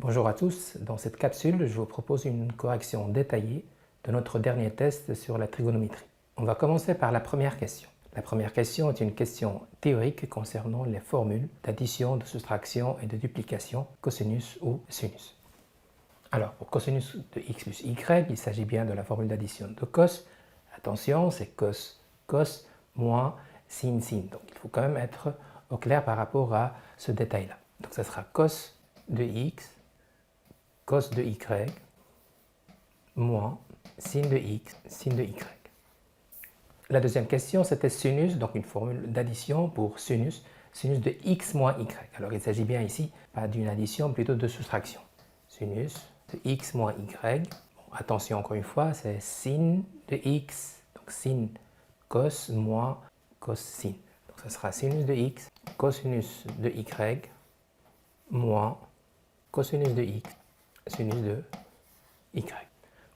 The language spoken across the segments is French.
Bonjour à tous, dans cette capsule, je vous propose une correction détaillée de notre dernier test sur la trigonométrie. On va commencer par la première question. La première question est une question théorique concernant les formules d'addition, de soustraction et de duplication, cosinus ou sinus. Alors, pour cosinus de x plus y, il s'agit bien de la formule d'addition de cos. Attention, c'est cos, cos moins sin, sin. Donc, il faut quand même être au clair par rapport à ce détail-là. Donc, ça sera cos de x cos de y moins sin de x, sin de y. La deuxième question, c'était sinus, donc une formule d'addition pour sinus, sinus de x moins y. Alors il s'agit bien ici pas d'une addition, plutôt de soustraction. Sinus de x moins y. Bon, attention encore une fois, c'est sin de x, donc sin cos moins cos sin. Donc ça sera sinus de x, cosinus de y moins cosinus de x, sinus de y.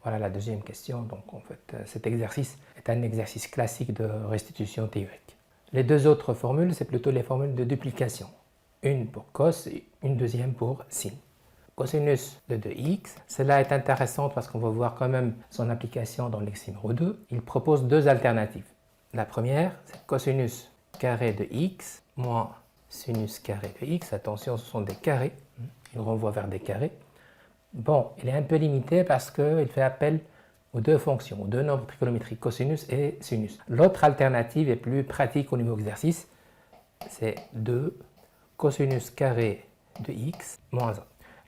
Voilà la deuxième question. Donc en fait, cet exercice est un exercice classique de restitution théorique. Les deux autres formules, c'est plutôt les formules de duplication. Une pour cos et une deuxième pour sin. Cosinus de 2x, cela est intéressant parce qu'on va voir quand même son application dans l'ex numéro 2. Il propose deux alternatives. La première, c'est cosinus carré de x moins sinus carré de x. Attention, ce sont des carrés. Il renvoie vers des carrés. Bon, il est un peu limité parce qu'il fait appel aux deux fonctions, aux deux nombres trigonométriques, cosinus et sinus. L'autre alternative est plus pratique au niveau exercice, c'est 2 cosinus carré de x moins 1.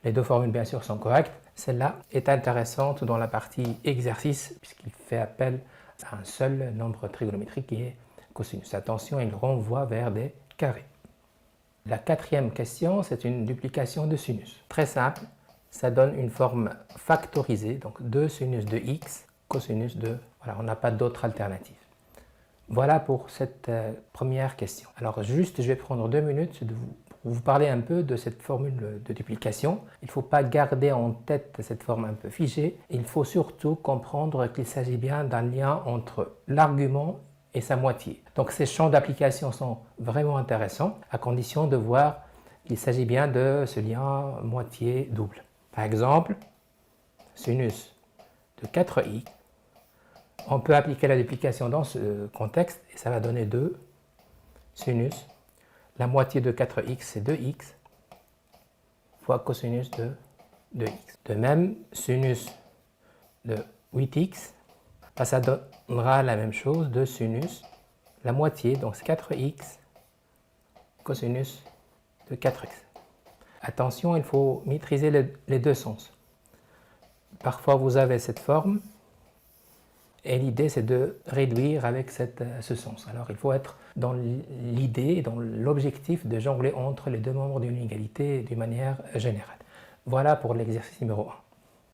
Les deux formules, bien sûr, sont correctes. Celle-là est intéressante dans la partie exercice puisqu'il fait appel à un seul nombre trigonométrique qui est cosinus. Attention, il renvoie vers des carrés. La quatrième question, c'est une duplication de sinus. Très simple. Ça donne une forme factorisée, donc 2 sinus de x, cosinus de... Voilà, on n'a pas d'autre alternative. Voilà pour cette première question. Alors juste, je vais prendre 2 minutes pour vous parler un peu de cette formule de duplication. Il ne faut pas garder en tête cette forme un peu figée. Il faut surtout comprendre qu'il s'agit bien d'un lien entre l'argument et sa moitié. Donc ces champs d'application sont vraiment intéressants, à condition de voir qu'il s'agit bien de ce lien moitié double. Par exemple, sinus de 4x, on peut appliquer la duplication dans ce contexte et ça va donner 2 sinus. La moitié de 4x, c'est 2x, fois cosinus de 2x. De même, sinus de 8x, ça donnera la même chose, 2 sinus. La moitié, donc c'est 4x, cosinus de 4x. Attention, il faut maîtriser les deux sens. Parfois, vous avez cette forme et l'idée, c'est de réduire avec ce sens. Alors, il faut être dans l'idée, dans l'objectif de jongler entre les deux membres d'une égalité d'une manière générale. Voilà pour l'exercice numéro 1.